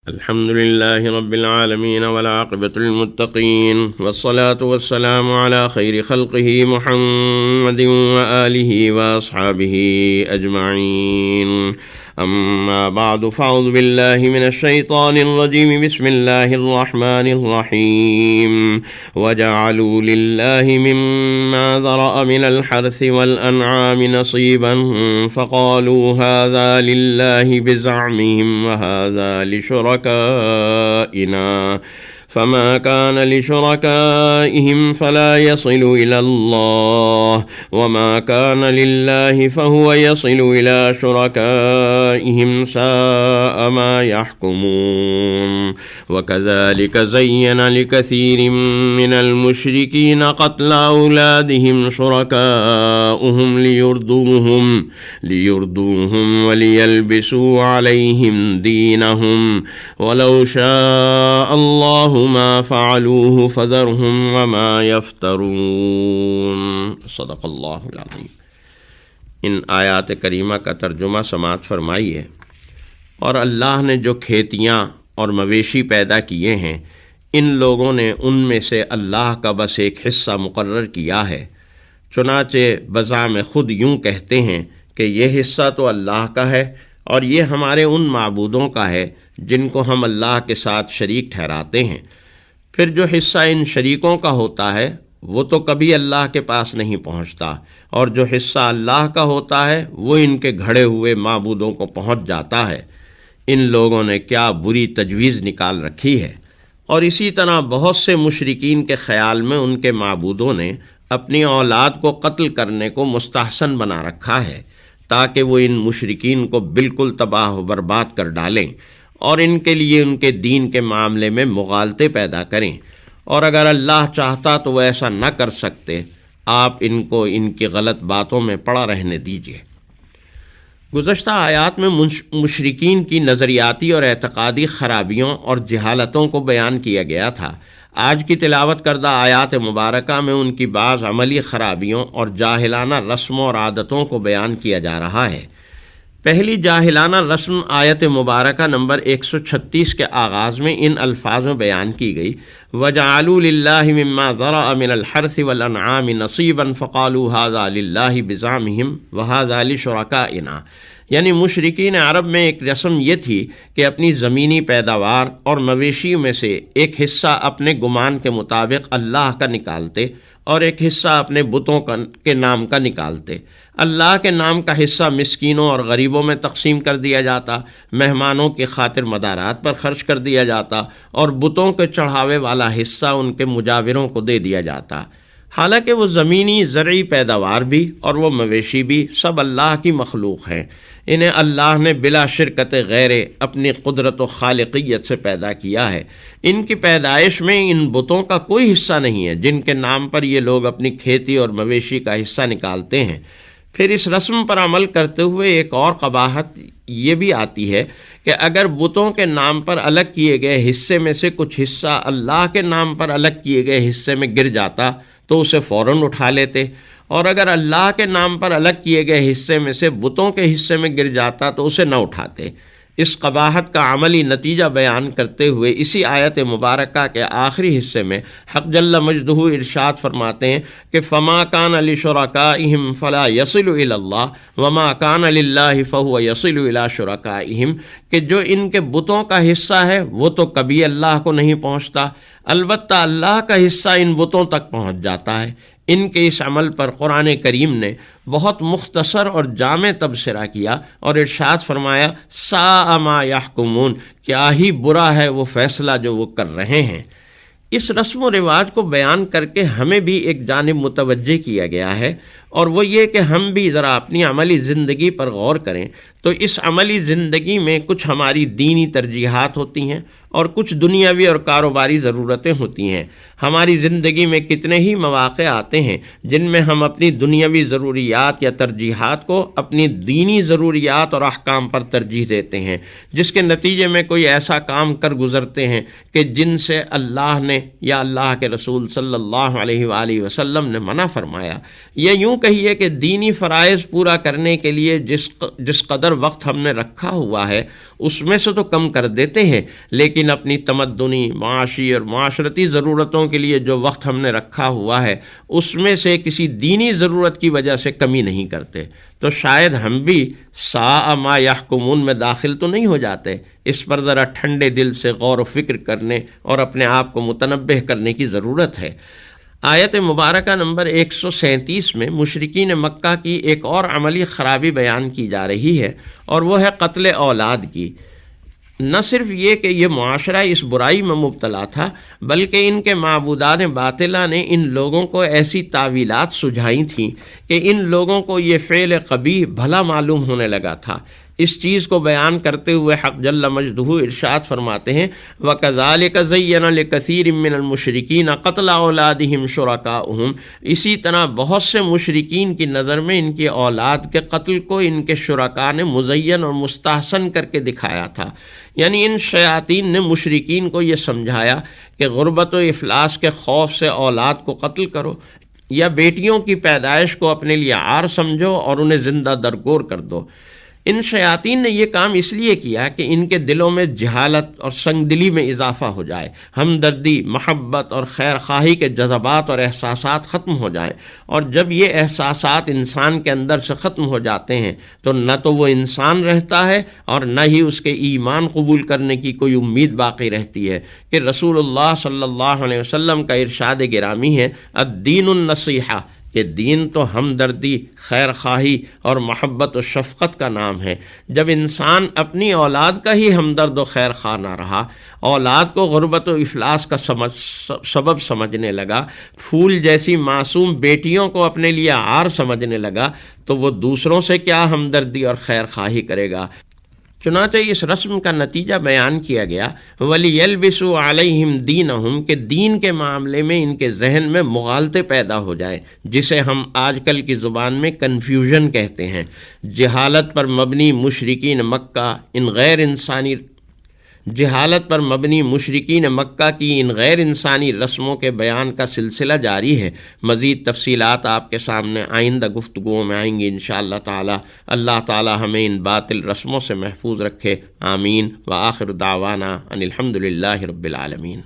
الحمد لله رب العالمين والعاقبة للمتقين والصلاة والسلام على خير خلقه محمد وآله وأصحابه أجمعين. أما بعد فأعوذ بالله من الشيطان الرجيم. بسم الله الرحمن الرحيم. وجعلوا لله مما ذرأ من الحرث والأنعام نصيبا فقالوا هذا لله بزعمهم وهذا لشركائنا فما كان لشركائهم فلا يصل إلى الله وما كان لله فهو يصل إلى شركائهم ساء ما يحكمون. وكذلك زين لكثير من المشركين قتل أولادهم شركاؤهم ليردوهم وليلبسوا عليهم دينهم ولو شاء الله ما فعلوه فذرهم وما يفترون. صدق اللہ العظیم. ان آیات کریمہ کا ترجمہ سماعت فرمائیے. اور اللہ نے جو کھیتیاں اور مویشی پیدا کیے ہیں ان لوگوں نے ان میں سے اللہ کا بس ایک حصہ مقرر کیا ہے، چنانچہ بزعم خود یوں کہتے ہیں کہ یہ حصہ تو اللہ کا ہے اور یہ ہمارے ان معبودوں کا ہے جن کو ہم اللہ کے ساتھ شریک ٹھہراتے ہیں. پھر جو حصہ ان شریکوں کا ہوتا ہے وہ تو کبھی اللہ کے پاس نہیں پہنچتا، اور جو حصہ اللہ کا ہوتا ہے وہ ان کے گھڑے ہوئے معبودوں کو پہنچ جاتا ہے. ان لوگوں نے کیا بری تجویز نکال رکھی ہے. اور اسی طرح بہت سے مشرکین کے خیال میں ان کے معبودوں نے اپنی اولاد کو قتل کرنے کو مستحسن بنا رکھا ہے تاکہ وہ ان مشرکین کو بالکل تباہ و برباد کر ڈالیں اور ان کے لیے ان کے دین کے معاملے میں مغالطے پیدا کریں. اور اگر اللہ چاہتا تو وہ ایسا نہ کر سکتے. آپ ان کو ان کی غلط باتوں میں پڑا رہنے دیجیے. گزشتہ آیات میں مشرکین کی نظریاتی اور اعتقادی خرابیوں اور جہالتوں کو بیان کیا گیا تھا. آج کی تلاوت کردہ آیات مبارکہ میں ان کی بعض عملی خرابیوں اور جاہلانہ رسموں اور عادتوں کو بیان کیا جا رہا ہے. پہلی جاہلانہ رسم آیت مبارکہ نمبر 136 کے آغاز میں ان الفاظ میں بیان کی گئی: وَجَعَلُوا لِلَّهِ مِمَّا ذَرَأَ مِنَ الْحَرْثِ وَالْأَنْعَامِ نَصِيبًا فَقَالُوا هَذَا لِلَّهِ بِزَعْمِهِمْ وَهَذَا لِشُرَكَائِنَا. یعنی مشرکین عرب میں ایک رسم یہ تھی کہ اپنی زمینی پیداوار اور مویشی میں سے ایک حصہ اپنے گمان کے مطابق اللہ کا نکالتے اور ایک حصہ اپنے بتوں کے نام کا نکالتے. اللہ کے نام کا حصہ مسکینوں اور غریبوں میں تقسیم کر دیا جاتا، مہمانوں کی خاطر مدارات پر خرچ کر دیا جاتا، اور بتوں کے چڑھاوے والا حصہ ان کے مجاوروں کو دے دیا جاتا. حالانکہ وہ زمینی زرعی پیداوار بھی اور وہ مویشی بھی سب اللہ کی مخلوق ہیں. انہیں اللہ نے بلا شرکت غیر اپنی قدرت و خالقیت سے پیدا کیا ہے. ان کی پیدائش میں ان بتوں کا کوئی حصہ نہیں ہے جن کے نام پر یہ لوگ اپنی کھیتی اور مویشی کا حصہ نکالتے ہیں. پھر اس رسم پر عمل کرتے ہوئے ایک اور قباحت یہ بھی آتی ہے کہ اگر بتوں کے نام پر الگ کیے گئے حصے میں سے کچھ حصہ اللہ کے نام پر الگ کیے گئے حصے میں گر جاتا تو اسے فوراً اٹھا لیتے، اور اگر اللہ کے نام پر الگ کیے گئے حصے میں سے بتوں کے حصے میں گر جاتا تو اسے نہ اٹھاتے. اس قباحت کا عملی نتیجہ بیان کرتے ہوئے اسی آیت مبارکہ کے آخری حصے میں حق جل مجدہ ارشاد فرماتے ہیں کہ فما کان لشرکائہم فلا یصل الی اللہ وما کان للہ فہو یصل الی شرکائہم، کہ جو ان کے بتوں کا حصہ ہے وہ تو کبھی اللہ کو نہیں پہنچتا، البتہ اللہ کا حصہ ان بتوں تک پہنچ جاتا ہے. ان کے اس عمل پر قرآن کریم نے بہت مختصر اور جامع تبصرہ کیا اور ارشاد فرمایا ساء ما یحکمون، کیا ہی برا ہے وہ فیصلہ جو وہ کر رہے ہیں. اس رسم و رواج کو بیان کر کے ہمیں بھی ایک جانب متوجہ کیا گیا ہے، اور وہ یہ کہ ہم بھی ذرا اپنی عملی زندگی پر غور کریں تو اس عملی زندگی میں کچھ ہماری دینی ترجیحات ہوتی ہیں اور کچھ دنیاوی اور کاروباری ضرورتیں ہوتی ہیں. ہماری زندگی میں کتنے ہی مواقع آتے ہیں جن میں ہم اپنی دنیاوی ضروریات یا ترجیحات کو اپنی دینی ضروریات اور احکام پر ترجیح دیتے ہیں، جس کے نتیجے میں کوئی ایسا کام کر گزرتے ہیں کہ جن سے اللہ نے یا اللہ کے رسول صلی اللہ علیہ وآلہ وسلم نے منع فرمایا. یا یوں کہیے کہ دینی فرائض پورا کرنے کے لیے جس قدر وقت ہم نے رکھا ہوا ہے اس میں سے تو کم کر دیتے ہیں، لیکن اپنی تمدنی، معاشی اور معاشرتی ضرورتوں کے لیے جو وقت ہم نے رکھا ہوا ہے اس میں سے کسی دینی ضرورت کی وجہ سے کمی نہیں کرتے، تو شاید ہم بھی ساء ما یحکمون میں داخل تو نہیں ہو جاتے۔ اس پر ذرا ٹھنڈے دل سے غور و فکر کرنے اور اپنے آپ کو متنبہ کرنے کی ضرورت ہے۔ آیت مبارکہ نمبر 137 میں مشرکین مکہ کی ایک اور عملی خرابی بیان کی جا رہی ہے، اور وہ ہے قتل اولاد کی۔ نہ صرف یہ کہ یہ معاشرہ اس برائی میں مبتلا تھا، بلکہ ان کے معبودان باطلہ نے ان لوگوں کو ایسی تعویلات سجھائی تھیں کہ ان لوگوں کو یہ فعل قبیح بھلا معلوم ہونے لگا تھا۔ اس چیز کو بیان کرتے ہوئے حق جل مجدہ ارشاد فرماتے ہیں وَكَذَلِكَ زَيَّنَ لِكَثِيرٍ مِّنَ الْمُشْرِكِينَ قَتْلَ أَوْلَادِهِمْ شُرَكَاؤُهُمْ، اسی طرح بہت سے مشرکین کی نظر میں ان کی اولاد کے قتل کو ان کے شرکاء نے مزین اور مستحسن کر کے دکھایا تھا۔ یعنی ان شیاطین نے مشرکین کو یہ سمجھایا کہ غربت و افلاس کے خوف سے اولاد کو قتل کرو، یا بیٹیوں کی پیدائش کو اپنے لیے عار سمجھو اور انہیں زندہ درگور کر دو۔ ان شیاطین نے یہ کام اس لیے کیا کہ ان کے دلوں میں جہالت اور سنگ دلی میں اضافہ ہو جائے، ہمدردی، محبت اور خیر خواہی کے جذبات اور احساسات ختم ہو جائیں، اور جب یہ احساسات انسان کے اندر سے ختم ہو جاتے ہیں تو نہ تو وہ انسان رہتا ہے اور نہ ہی اس کے ایمان قبول کرنے کی کوئی امید باقی رہتی ہے۔ کہ رسول اللہ صلی اللہ علیہ وسلم کا ارشاد گرامی ہے الدین النصیحہ، کہ دین تو ہمدردی، خیر خواہی اور محبت و شفقت کا نام ہے۔ جب انسان اپنی اولاد کا ہی ہمدرد و خیر خواہ نہ رہا، اولاد کو غربت و افلاس کا سبب سمجھنے لگا، پھول جیسی معصوم بیٹیوں کو اپنے لیے عار سمجھنے لگا، تو وہ دوسروں سے کیا ہمدردی اور خیر خواہی کرے گا؟ چنانچہ اس رسم کا نتیجہ بیان کیا گیا وَلِيَلْبِسُوا عَلَيْهِمْ دِينَهُمْ، کہ دین کے معاملے میں ان کے ذہن میں مغالطے پیدا ہو جائیں، جسے ہم آج کل کی زبان میں کنفیوژن کہتے ہیں۔ جہالت پر مبنی مشرکین مکہ کی ان غیر انسانی رسموں کے بیان کا سلسلہ جاری ہے۔ مزید تفصیلات آپ کے سامنے آئندہ گفتگوؤں میں آئیں گی انشاءاللہ تعالی۔ اللہ تعالی ہمیں ان باطل رسموں سے محفوظ رکھے، آمین۔ وآخر دعوانا ان الحمد للہ رب العالمین۔